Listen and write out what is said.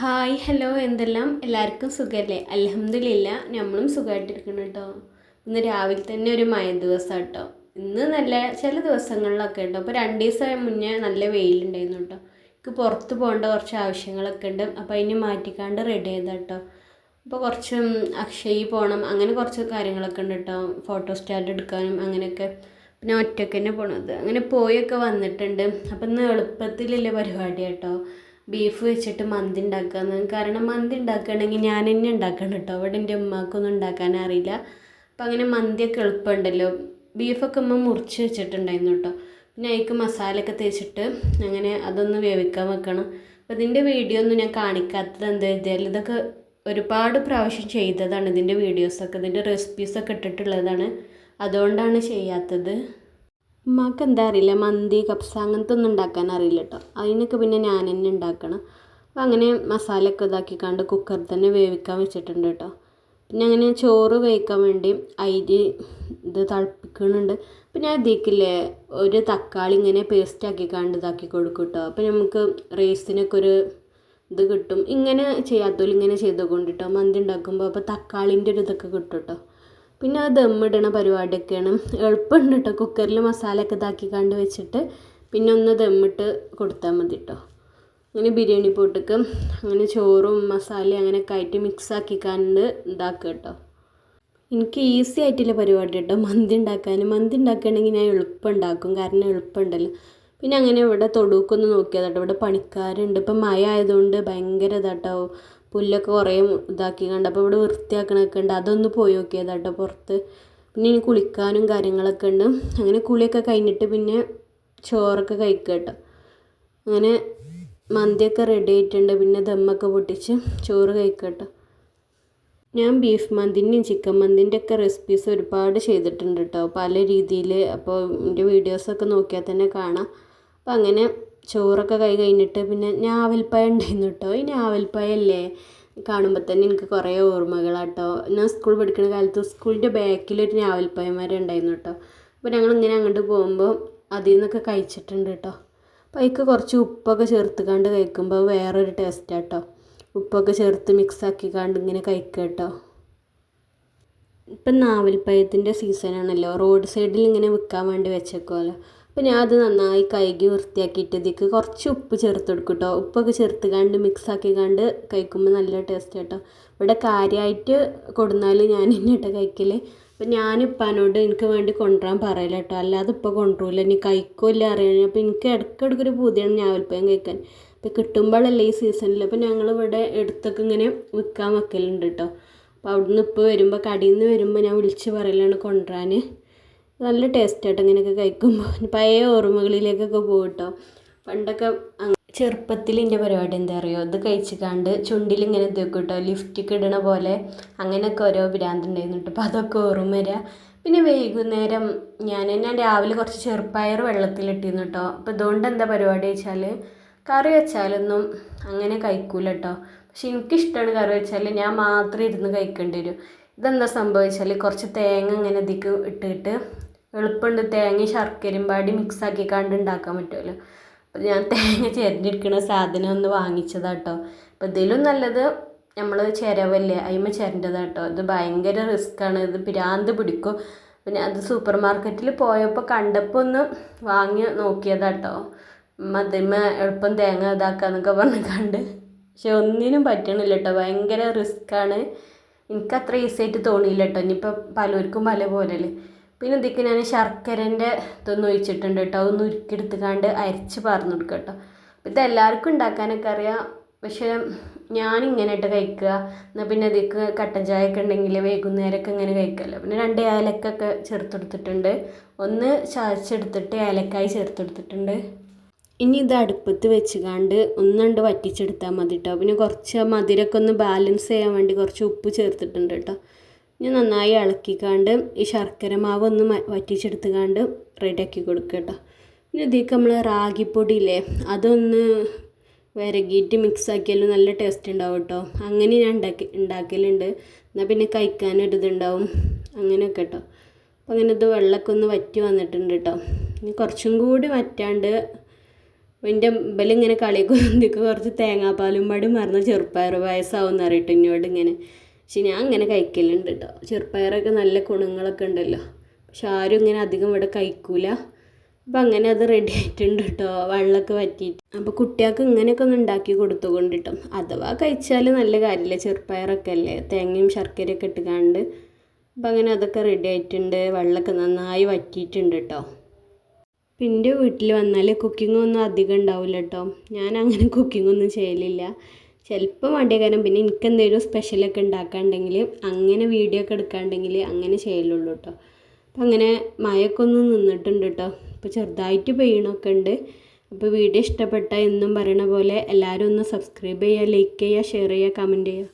Hi hello എന്തെല്ലാം എല്ലാവർക്കും സുഖമല്ലേ? അൽഹംദുലില്ലാ നമ്മളും സുഖമായിട്ടിരിക്കണം കേട്ടോ. ഇന്ന് രാവിലെ തന്നെ ഒരു മഴ ദിവസം കേട്ടോ. ഇന്ന് നല്ല ചില ദിവസങ്ങളിലൊക്കെ കേട്ടോ. അപ്പോൾ 2 ദിവസം മുന്നേ നല്ല വെയിലുണ്ടായിരുന്നു കേട്ടോ. എനിക്ക് പുറത്ത് പോകേണ്ട കുറച്ച് ആവശ്യങ്ങളൊക്കെ ഉണ്ട്. അപ്പോൾ അതിന് മാറ്റിക്കാണ്ട് റെഡി ചെയ്താൽ കേട്ടോ. അപ്പോൾ കുറച്ച് അക്ഷയയിൽ പോകണം, അങ്ങനെ കുറച്ച് കാര്യങ്ങളൊക്കെ ഉണ്ട് കേട്ടോ. ഫോട്ടോ സ്റ്റാറ്റ് എടുക്കാനും അങ്ങനെയൊക്കെ. പിന്നെ ഒറ്റയ്ക്ക് തന്നെ പോകണത് അങ്ങനെ പോയൊക്കെ വന്നിട്ടുണ്ട്. അപ്പം ഇന്ന് എളുപ്പത്തിലുള്ള പരിപാടി കേട്ടോ. ബീഫ് വെച്ചിട്ട് മന്തി ഉണ്ടാക്കാമെന്ന്. കാരണം മന്തി ഉണ്ടാക്കുകയാണെങ്കിൽ ഞാൻ തന്നെ ഉണ്ടാക്കണം കേട്ടോ. അവിടെ എൻ്റെ ഉമ്മാക്കൊന്നും ഉണ്ടാക്കാൻ അറിയില്ല. അപ്പം അങ്ങനെ മന്തിയൊക്കെ എളുപ്പമുണ്ടല്ലോ. ബീഫൊക്കെ ഉമ്മ മുറിച്ച് വെച്ചിട്ടുണ്ടായിരുന്നു കേട്ടോ. പിന്നെ അതിലേക്ക് മസാലയൊക്കെ തേച്ചിട്ട് അങ്ങനെ അതൊന്ന് വേവിക്കാൻ വെക്കണം. അപ്പോൾ ഇതിൻ്റെ വീഡിയോ ഒന്നും ഞാൻ കാണിക്കാത്തത് എന്താ വെച്ചാൽ ഇതൊക്കെ ഒരുപാട് പ്രാവശ്യം ചെയ്തതാണ്. ഇതിൻ്റെ വീഡിയോസൊക്കെ ഇതിൻ്റെ റെസിപ്പീസൊക്കെ ഇട്ടിട്ടുള്ളതാണ്. അതുകൊണ്ടാണ് ചെയ്യാത്തത്. ഉമ്മാക്ക് എന്താ അറിയില്ല, മന്തി കപ്സ അങ്ങനത്തെ ഒന്നും ഉണ്ടാക്കാൻ അറിയില്ല കേട്ടോ. അതിനൊക്കെ പിന്നെ ഞാൻ തന്നെ ഉണ്ടാക്കണം. അപ്പോൾ അങ്ങനെ മസാലയൊക്കെ ഇതാക്കിക്കാണ്ട് കുക്കറിൽ തന്നെ വേവിക്കാൻ വെച്ചിട്ടുണ്ട് കേട്ടോ. പിന്നെ അങ്ങനെ ചോറ് വേവിക്കാൻ വേണ്ടി അരി തിളപ്പിക്കുന്നുണ്ട്. അപ്പോൾ ഞാൻ ഇതിലേക്കില്ലേ ഒരു തക്കാളി ഇങ്ങനെ പേസ്റ്റ് ആക്കിക്കാണ്ട് ഇതാക്കി കൊടുക്കും കേട്ടോ. അപ്പോൾ നമുക്ക് റൈസിനൊക്കെ ഒരു ഇത് കിട്ടും. ഇങ്ങനെ ചെയ്യാത്തവരും ഇങ്ങനെ ചെയ്തുകൊണ്ടിട്ടോ മന്തി ഉണ്ടാക്കുമ്പോൾ. അപ്പോൾ തക്കാളിൻ്റെ ഒരു ഇതൊക്കെ കിട്ടും കേട്ടോ. പിന്നെ അത് ദമ്മിടണ പരിപാടിയൊക്കെയാണ്. എളുപ്പമുണ്ട് കേട്ടോ. കുക്കറിൽ മസാലയൊക്കെ ഇതാക്കിക്കാണ്ട് വെച്ചിട്ട് പിന്നെ ഒന്ന് ദമ്മിട്ട് കൊടുത്താൽ മതി കേട്ടോ. അങ്ങനെ ബിരിയാണി പോട്ടൊക്കെ അങ്ങനെ ചോറും മസാലയും അങ്ങനെയൊക്കെ ആയിട്ട് മിക്സ് ആക്കിക്കാണ്ട് ഇതാക്കുക കേട്ടോ. എനിക്ക് ഈസി ആയിട്ടുള്ള പരിപാടി കേട്ടോ മന്തി ഉണ്ടാക്കാൻ. മന്തി ഉണ്ടാക്കുകയാണെങ്കിൽ ഞാൻ എളുപ്പം ഉണ്ടാക്കും, കാരണം എളുപ്പമുണ്ടല്ലോ. പിന്നെ അങ്ങനെ ഇവിടെ തൊടുക്കൊന്ന് നോക്കിയത് കേട്ടോ. ഇവിടെ പണിക്കാരുണ്ട്. ഇപ്പം മഴ ആയതുകൊണ്ട് ഭയങ്കര ഇതാട്ടോ, പുല്ലൊക്കെ കുറേ ഇതാക്കി കണ്ട്. അപ്പോൾ ഇവിടെ വൃത്തിയാക്കണമൊക്കെ ഉണ്ട്. അതൊന്ന് പോയി നോക്കിയത് കേട്ടോ പുറത്ത്. പിന്നെ ഇനി കുളിക്കാനും കാര്യങ്ങളൊക്കെ ഉണ്ട്. അങ്ങനെ കുളിയൊക്കെ കഴിഞ്ഞിട്ട് പിന്നെ ചോറൊക്കെ കഴിക്കുക കേട്ടോ. അങ്ങനെ മന്തിയൊക്കെ റെഡി ആയിട്ടുണ്ട്. പിന്നെ ദമ്മൊക്കെ പൊട്ടിച്ച് ചോറ് കഴിക്കുക കേട്ടോ. ഞാൻ ബീഫ് മന്തിൻ്റെയും ചിക്കൻ മന്തിൻ്റെ ഒക്കെ റെസിപ്പീസ് ഒരുപാട് ചെയ്തിട്ടുണ്ട് കേട്ടോ, പല രീതിയിൽ. അപ്പോൾ എൻ്റെ വീഡിയോസൊക്കെ നോക്കിയാൽ തന്നെ കാണാം. അപ്പോൾ അങ്ങനെ ചോറൊക്കെ കഴിഞ്ഞിട്ട് പിന്നെ ഞാവൽപ്പഴം ഉണ്ടായിരുന്നു കേട്ടോ. ഈ ഞാവൽപ്പഴമല്ലേ കാണുമ്പോൾ തന്നെ എനിക്ക് കുറേ ഓർമ്മകളാട്ടോ. ഞാൻ സ്കൂൾ പഠിക്കുന്ന കാലത്ത് സ്കൂളിൻ്റെ ബാക്കിലൊരു ഞാവൽപ്പഴം മരം ഉണ്ടായിരുന്നു കേട്ടോ. അപ്പോൾ ഞങ്ങളിങ്ങനെ അങ്ങോട്ട് പോകുമ്പോൾ അതിൽ നിന്നൊക്കെ കഴിച്ചിട്ടുണ്ട് കേട്ടോ. അപ്പോൾ അതിലേക്ക് കുറച്ച് ഉപ്പൊക്കെ ചേർത്തുകാണ്ട് കഴിക്കുമ്പോൾ വേറൊരു ടേസ്റ്റാട്ടോ. ഉപ്പൊക്കെ ചേർത്ത് മിക്സാക്കിക്കാണ്ട് ഇങ്ങനെ കഴിക്കുക കേട്ടോ. ഇപ്പം നാവൽപ്പഴത്തിൻ്റെ സീസണാണല്ലോ. റോഡ് സൈഡിൽ ഇങ്ങനെ വിൽക്കാൻ വേണ്ടി വെച്ചേക്കുമല്ലോ. അപ്പോൾ ഞാൻ അത് നന്നായി കഴുകി വൃത്തിയാക്കിയിട്ട് ഇതിലേക്ക് കുറച്ച് ഉപ്പ് ചേർത്ത് കൊടുക്കും കേട്ടോ. ഉപ്പൊക്കെ ചേർത്തുകാണ്ട് മിക്സാക്കിക്കാണ്ട് കഴിക്കുമ്പോൾ നല്ല ടേസ്റ്റ് കേട്ടോ. ഇവിടെ കാര്യമായിട്ട് കൊടുന്നാൽ ഞാൻ തന്നെ കേട്ടോ കഴിക്കൽ. അപ്പോൾ ഞാനിപ്പാനോട് എനിക്ക് വേണ്ടി കൊണ്ടുവരാൻ പറയില്ല കേട്ടോ, അല്ലാതെ ഇപ്പോൾ കൊണ്ടുവരില്ല. ഇനി കഴിക്കില്ല അറിയാൻ. അപ്പോൾ എനിക്ക് ഇടയ്ക്കിടയ്ക്കൊരു പൂതിയാണ് ഞാവൽപ്പഴം കഴിക്കാൻ. ഇപ്പോൾ കിട്ടുമ്പോഴല്ലേ ഈ സീസണിൽ. അപ്പോൾ ഞങ്ങളിവിടെ അടുത്തൊക്കെ ഇങ്ങനെ വിൽക്കാൻ വെക്കലുണ്ട് കേട്ടോ. അപ്പോൾ അവിടുന്ന് ഇപ്പോൾ വരുമ്പോൾ കടയിൽ നിന്ന് വരുമ്പോൾ ഞാൻ വിളിച്ച് പറയലാണ് കൊണ്ടുവരാൻ. നല്ല ടേസ്റ്റായിട്ട് ഇങ്ങനെയൊക്കെ കഴിക്കുമ്പോൾ പഴയ ഓർമ്മകളിലേക്കൊക്കെ പോകും കേട്ടോ. പണ്ടൊക്കെ ചെറുപ്പത്തിൽ എൻ്റെ പരിപാടി എന്താ അറിയോ, ഇത് കഴിച്ചിക്കാണ്ട് ചുണ്ടിലിങ്ങനെ ഇതൊക്കെ കേട്ടോ ലിഫ്റ്റിക്ക് ഇടണ പോലെ അങ്ങനെയൊക്കെ ഓരോ ഭ്രാന്തുണ്ടായിരുന്നു കേട്ടോ. അപ്പോൾ അതൊക്കെ ഓർമ്മ വരിക. പിന്നെ വൈകുന്നേരം ഞാൻ രാവിലെ കുറച്ച് ചെറുപ്പയർ വെള്ളത്തിലിട്ടിരുന്നു കേട്ടോ. അപ്പോൾ ഇതുകൊണ്ട് എന്താ പരിപാടി വെച്ചാൽ കറി വെച്ചാലൊന്നും അങ്ങനെ കഴിക്കൂല കേട്ടോ. പക്ഷെ എനിക്കിഷ്ടമാണ് കറി വെച്ചാൽ ഞാൻ മാത്രം ഇരുന്ന് കഴിക്കേണ്ടി വരും. ഇതെന്താ സംഭവിച്ചാൽ കുറച്ച് തേങ്ങ ഇങ്ങനെ ഇതിക്ക് ഇട്ടിട്ട് എളുപ്പമുണ്ട്. തേങ്ങയും ശർക്കരയും പാടി മിക്സാക്കിക്കാണ്ട് ഉണ്ടാക്കാൻ പറ്റുമല്ലോ. അപ്പോൾ ഞാൻ തേങ്ങ ചിരണ്ടിരിക്കുന്ന സാധനം ഒന്ന് വാങ്ങിച്ചതാട്ടോ. അപ്പോൾ ഇതിലും നല്ലത് നമ്മൾ ചിരവല്ലേ അതിന്മേൽ ചിരണ്ടതാട്ടോ. ഇത് ഭയങ്കര റിസ്ക്കാണ്, ഇത് ഭ്രാന്ത് പിടിക്കും. പിന്നെ അത് സൂപ്പർ മാർക്കറ്റിൽ പോയപ്പോൾ കണ്ടപ്പോൾ ഒന്ന് വാങ്ങി നോക്കിയതാട്ടോ. അതിന്മ എളുപ്പം തേങ്ങ ഇതാക്കാന്നൊക്കെ പറഞ്ഞ് കണ്ട്. പക്ഷെ ഒന്നിനും പറ്റണില്ല കേട്ടോ, ഭയങ്കര റിസ്ക്കാണ്. എനിക്കത്ര ഈസി ആയിട്ട് തോന്നിയില്ല കേട്ടോ. ഇനിയിപ്പോൾ പലർക്കും പല പോലെയല്ലേ. പിന്നെ ഇതിക്ക് ഞാൻ ശർക്കരൻ്റെ ഇതൊന്നും ഒഴിച്ചിട്ടുണ്ട് കേട്ടോ. അതൊന്ന് ഉരുക്കിയെടുത്തുകാണ്ട് അരച്ച് പറഞ്ഞു കൊടുക്കുക കേട്ടോ. അപ്പോൾ ഇതെല്ലാവർക്കും ഉണ്ടാക്കാനൊക്കെ അറിയാം, പക്ഷേ ഞാനിങ്ങനെ ഇട്ട് കഴിക്കുക. എന്നാൽ പിന്നെ ഇതിക്ക് കട്ടൻ ചായ ഒക്കെ ഉണ്ടെങ്കിൽ വൈകുന്നേരമൊക്കെ ഇങ്ങനെ കഴിക്കുമല്ലോ. പിന്നെ 2 ഏലക്കൊക്കെ ചേർത്തെടുത്തിട്ടുണ്ട്. ഒന്ന് ചതച്ചെടുത്തിട്ട് ഏലക്കായ് ചേർത്തെടുത്തിട്ടുണ്ട്. ഇനി ഇത് അടുപ്പത്ത് വെച്ചുകാണ്ട് ഒന്നുണ്ട് വറ്റിച്ചെടുത്താൽ മതി കേട്ടോ. പിന്നെ കുറച്ച് മധുരമൊക്കെ ഒന്ന് ബാലൻസ് ചെയ്യാൻ വേണ്ടി കുറച്ച് ഉപ്പ് ചേർത്തിട്ടുണ്ട് കേട്ടോ. ഇനി നന്നായി ഇളക്കിക്കാണ്ട് ഈ ശർക്കര മാവ് ഒന്ന് വറ്റിച്ചെടുത്തുകാണ്ട് റെഡിയാക്കി കൊടുക്കുക കേട്ടോ. പിന്നെ ഇതിലേക്ക് നമ്മൾ റാഗിപ്പൊടിയില്ലേ അതൊന്ന് വിരകിയിട്ട് മിക്സാക്കിയാലും നല്ല ടേസ്റ്റ് ഉണ്ടാവും കേട്ടോ. അങ്ങനെ ഞാൻ ഉണ്ടാക്കലുണ്ട്. എന്നാൽ പിന്നെ കഴിക്കാനൊരിതുണ്ടാവും അങ്ങനെയൊക്കെ കേട്ടോ. അപ്പോൾ അങ്ങനെ ഇത് വെള്ളമൊക്കെ ഒന്ന് വറ്റി വന്നിട്ടുണ്ട് കേട്ടോ. ഇനി കുറച്ചും കൂടി വറ്റാണ്ട് എൻ്റെ ഇബലിങ്ങനെ കളിയൊക്കെ എന്തൊക്കെ കുറച്ച് തേങ്ങാപ്പാലും പാടി മറന്ന ചെറുപ്പയർ വയസ്സാവുമെന്ന് അറിയട്ടെ എന്നോട് ഇങ്ങനെ. പക്ഷെ ഞാൻ അങ്ങനെ കഴിക്കലുണ്ട് കേട്ടോ. ചെറുപ്പയറൊക്കെ നല്ല ഗുണങ്ങളൊക്കെ ഉണ്ടല്ലോ. പക്ഷെ ആരും ഇങ്ങനെ അധികം ഇവിടെ കഴിക്കൂല. അപ്പം അങ്ങനെ അത് റെഡി ആയിട്ടുണ്ട് കേട്ടോ, വെള്ളമൊക്കെ വറ്റിയിട്ട്. അപ്പോൾ കുട്ടികൾക്ക് ഇങ്ങനെയൊക്കെ ഒന്ന് ഉണ്ടാക്കി കൊടുത്തുകൊണ്ട് കിട്ടും. അഥവാ കഴിച്ചാൽ നല്ല കാര്യമില്ല, ചെറുപ്പയറൊക്കെ അല്ലേ, തേങ്ങയും ശർക്കരയൊക്കെ ഇട്ടുകാണ്ട്. അപ്പം അങ്ങനെ അതൊക്കെ റെഡി ആയിട്ടുണ്ട്. വെള്ളമൊക്കെ നന്നായി വറ്റിയിട്ടുണ്ട് കേട്ടോ. അപ്പം എൻ്റെ വീട്ടിൽ വന്നാൽ കുക്കിങ്ങൊന്നും അധികം ഉണ്ടാവില്ല കേട്ടോ. ഞാൻ അങ്ങനെ കുക്കിങ്ങൊന്നും ചെയ്യലില്ല. ചിലപ്പോൾ മടിയാകാരം. പിന്നെ എനിക്ക് എന്തെങ്കിലും സ്പെഷ്യലൊക്കെ ഉണ്ടാക്കാണ്ടെങ്കിൽ അങ്ങനെ വീഡിയോ ഒക്കെ എടുക്കാണ്ടെങ്കിൽ അങ്ങനെ ചെയ്യലുള്ളൂ കേട്ടോ. അപ്പം അങ്ങനെ മഴയൊക്കെ ഒന്ന് നിന്നിട്ടുണ്ട് കേട്ടോ. ഇപ്പോൾ ചെറുതായിട്ട് പെയ്യണമൊക്കെ ഉണ്ട്. അപ്പോൾ വീഡിയോ ഇഷ്ടപ്പെട്ടാൽ എന്നും പറയണ പോലെ എല്ലാവരും ഒന്ന് സബ്സ്ക്രൈബ് ചെയ്യുക, ലൈക്ക് ചെയ്യുക, ഷെയർ ചെയ്യുക, കമൻറ്റ് ചെയ്യുക.